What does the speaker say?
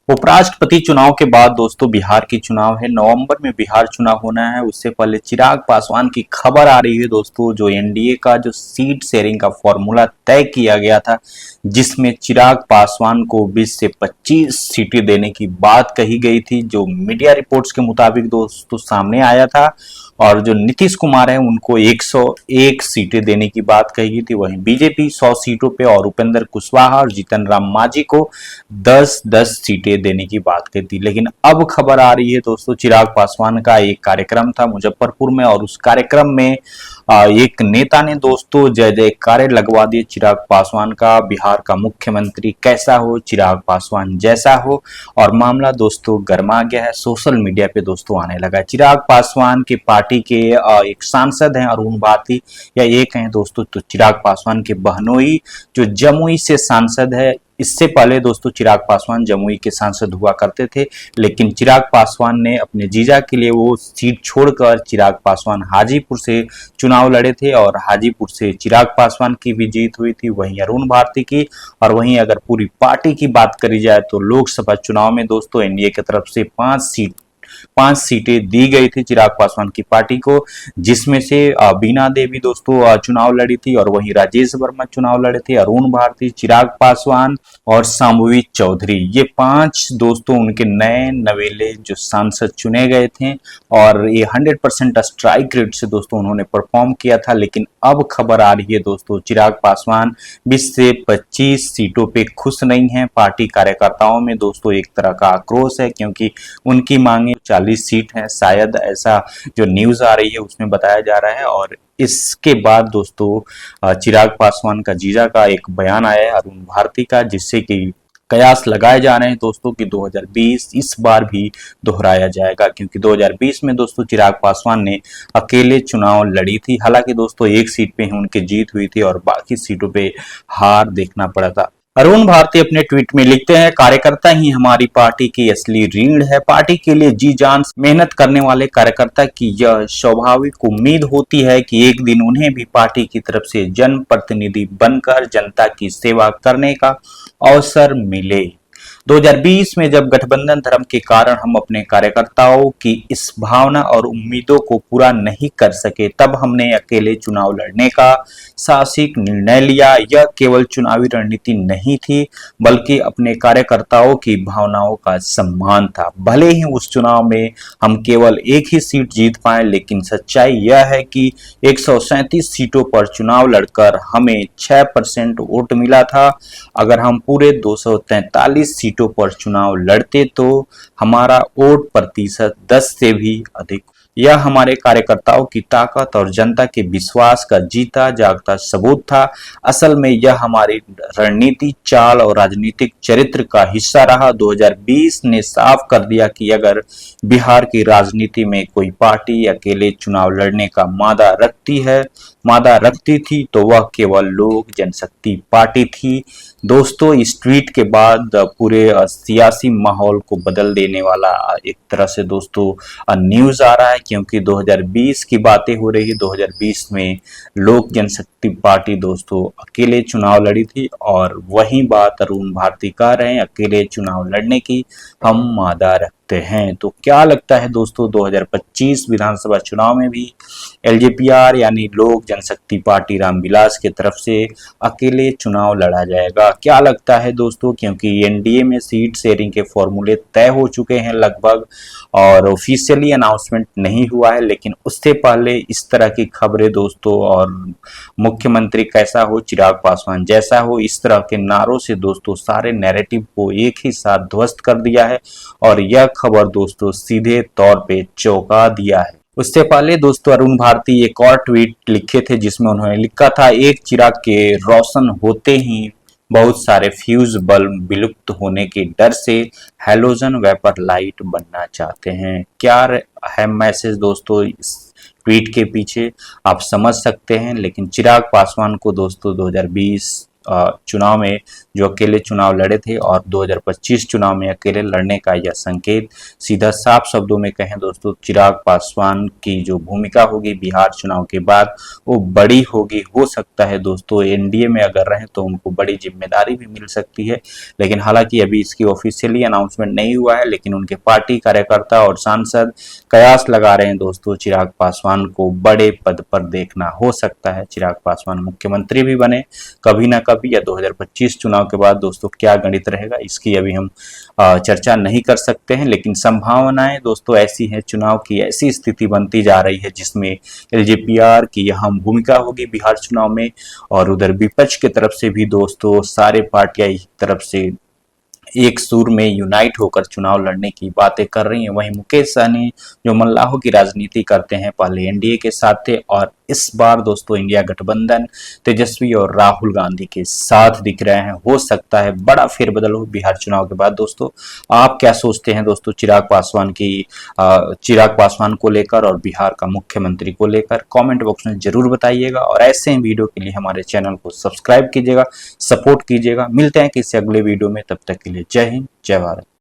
उपराष्ट्रपति चुनाव के बाद दोस्तों बिहार की चुनाव है। नवंबर में बिहार चुनाव होना है। उससे पहले चिराग पासवान की खबर आ रही है दोस्तों, जो एनडीए का जो सीट शेयरिंग का फॉर्मूला तय किया गया था, जिसमें चिराग पासवान को 20 से 25 सीटें देने की बात कही गई थी, जो मीडिया रिपोर्ट्स के मुताबिक दोस्तों सामने आया था। और जो नीतीश कुमार है उनको 101 सीटें देने की बात कही गई थी। वहीं बीजेपी 100 सीटों पे और उपेंद्र कुशवाहा और जीतन राम मांझी को 10-10 सीटें देने की बात कही थी। लेकिन अब खबर आ रही है दोस्तों, चिराग पासवान का एक कार्यक्रम था मुजफ्फरपुर में, और उस कार्यक्रम में एक नेता ने दोस्तों जय जयकारे लगवा दिए चिराग पासवान का। बिहार का मुख्यमंत्री कैसा हो, चिराग पासवान जैसा हो। और मामला दोस्तों गर्मा गया है, सोशल मीडिया पे दोस्तों आने लगा। चिराग पासवान के पार्टी के एक सांसद हैं अरुण भारती, या एक हैं दोस्तों तो चिराग पासवान के बहनोई, जो जमुई से सांसद है। इससे पहले दोस्तों चिराग पासवान जमुई के सांसद हुआ करते थे, लेकिन चिराग पासवान ने अपने जीजा के लिए वो सीट छोड़कर चिराग पासवान हाजीपुर से चुनाव लड़े थे, और हाजीपुर से चिराग पासवान की भी जीत हुई थी, वहीं अरुण भारती की। और वहीं अगर पूरी पार्टी की बात करी जाए तो लोकसभा चुनाव में दोस्तों एनडीए की तरफ से 5 सीटें दी गई थी चिराग पासवान की पार्टी को, जिसमें से बीना देवी दोस्तों चुनाव लड़ी थी, और वहीं राजेश वर्मा चुनाव लड़े थे। अरुण भारती, चिराग पासवान और शांभवी चौधरी, ये 5 दोस्तों उनके नए नवेले जो सांसद चुने गए थे, और ये 100% स्ट्राइक रेट से दोस्तों उन्होंने परफॉर्म किया था। लेकिन अब खबर आ रही है दोस्तों, चिराग पासवान 20 से 25 सीटों पे खुश नहीं है। पार्टी कार्यकर्ताओं में दोस्तों एक तरह का आक्रोश है, क्योंकि उनकी मांगे 40 सीट है शायद, ऐसा जो न्यूज आ रही है उसमें बताया जा रहा है। और इसके बाद दोस्तों चिराग पासवान का जीजा का एक बयान आया है अरुण भारती का, जिससे कि कयास लगाए जा रहे हैं दोस्तों कि 2020 इस बार भी दोहराया जाएगा, क्योंकि 2020 में दोस्तों चिराग पासवान ने अकेले चुनाव लड़ी थी। हालांकि दोस्तों एक सीट पे ही उनकी जीत हुई थी और बाकी सीटों पे हार देखना पड़ा था। अरुण भारती अपने ट्वीट में लिखते हैं, कार्यकर्ता ही हमारी पार्टी की असली रीढ़ है। पार्टी के लिए जी जान मेहनत करने वाले कार्यकर्ता की यह स्वाभाविक उम्मीद होती है कि एक दिन उन्हें भी पार्टी की तरफ से जनप्रतिनिधि बनकर जनता की सेवा करने का अवसर मिले। 2020 में जब गठबंधन धर्म के कारण हम अपने कार्यकर्ताओं की इस भावना और उम्मीदों को पूरा नहीं कर सके, तब हमने अकेले चुनाव लड़ने का साहसिक निर्णय लिया। यह केवल चुनावी रणनीति नहीं थी, बल्कि अपने कार्यकर्ताओं की भावनाओं का सम्मान था। भले ही उस चुनाव में हम केवल एक ही सीट जीत पाए, लेकिन सच्चाई यह है कि 137 सीटों पर चुनाव लड़कर हमें 6% वोट मिला था। अगर हम पूरे 243 सीटों पर चुनाव लड़ते तो हमारा वोट प्रतिशत 10 से भी अधिक। यह हमारे कार्यकर्ताओं की ताकत और जनता के विश्वास का जीता जागता सबूत था। असल में यह हमारी रणनीति, चाल और राजनीतिक चरित्र का हिस्सा रहा। 2020 ने साफ कर दिया कि अगर बिहार की राजनीति में कोई पार्टी अकेले चुनाव लड़ने का मादा रखती थी तो वह केवल लोक जनशक्ति पार्टी थी। दोस्तों इस ट्वीट के बाद पूरे सियासी माहौल को बदल देने वाला एक तरह से दोस्तों न्यूज आ रहा है, क्योंकि 2020 की बातें हो रही है। 2020 में लोक जनशक्ति पार्टी दोस्तों अकेले चुनाव लड़ी थी, और वही बात अरुण भारती कह रहे हैं, अकेले चुनाव लड़ने की हम मादा रखते हैं। तो क्या लगता है दोस्तों, 2025 विधानसभा चुनाव में भी एलजेपीआर यानी लोक जनशक्ति पार्टी रामविलास की तरफ से अकेले चुनाव लड़ा जाएगा? क्या लगता है दोस्तों, क्योंकि एनडीए में सीट शेयरिंग के फॉर्मूले तय हो चुके हैं लगभग, और ऑफिशियली अनाउंसमेंट नहीं हुआ है, लेकिन उससे पहले इस तरह की खबरें दोस्तों, और मुख्यमंत्री कैसा हो, चिराग पासवान जैसा हो, इस तरह के नारों से दोस्तों सारे नैरेटिव को एक ही साथ ध्वस्त कर दिया है, और यह खबर दोस्तों सीधे तौर पे चौंका दिया है। उससे पहले दोस्तों अरुण भारती एक और ट्वीट लिखे थे, जिसमें उन्होंने लिखा था, एक चिराग के रोशन होते ही बहुत सारे फ्यूज बल्ब विलुप्त होने के डर से हैलोजन वेपर लाइट बनना चाहते हैं। क्या है मैसेज दोस्तों इस ट्वीट के पीछे, आप समझ सकते हैं। लेकिन चिराग पासवान को दोस्तों 2020 चुनाव में जो अकेले चुनाव लड़े थे और 2025 चुनाव में अकेले लड़ने का यह संकेत सीधा साफ शब्दों में कहें दोस्तों, चिराग पासवान की जो भूमिका होगी बिहार चुनाव के बाद वो बड़ी होगी। हो सकता है दोस्तों एनडीए में अगर रहें तो उनको बड़ी जिम्मेदारी भी मिल सकती है, लेकिन हालांकि अभी इसकी ऑफिशियली अनाउंसमेंट नहीं हुआ है, लेकिन उनके पार्टी कार्यकर्ता और सांसद कयास लगा रहे हैं दोस्तों चिराग पासवान को बड़े पद पर देखना। हो सकता है चिराग पासवान मुख्यमंत्री भी बने कभी ना कभी, या 2025 चुनाव के बाद दोस्तों क्या गणित रहेगा इसकी अभी हम चर्चा नहीं कर सकते हैं, लेकिन संभावनाएं दोस्तों ऐसी है, चुनाव की ऐसी स्थिति बनती जा रही है जिसमें एलजेपीआर की अहम भूमिका होगी बिहार चुनाव में। और उधर विपक्ष की तरफ से भी दोस्तों सारे पार्टियां एक तरफ से एक सुर में यूनाइट होकर चुनाव लड़ने की बातें कर रही हैं। वहीं मुकेश सहनी जो मल्लाहों की राजनीति करते हैं, पहले एनडीए के साथ थे और इस बार दोस्तों इंडिया गठबंधन तेजस्वी और राहुल गांधी के साथ दिख रहे हैं। हो सकता है बड़ा फेरबदल हो बिहार चुनाव के बाद। दोस्तों आप क्या सोचते हैं दोस्तों चिराग पासवान को लेकर और बिहार का मुख्यमंत्री को लेकर? कमेंट बॉक्स में जरूर बताइएगा और ऐसे ही वीडियो के लिए हमारे चैनल को सब्सक्राइब कीजिएगा, सपोर्ट कीजिएगा। मिलते हैं किसी अगले वीडियो में, तब तक के लिए जय हिंद, जय भारत।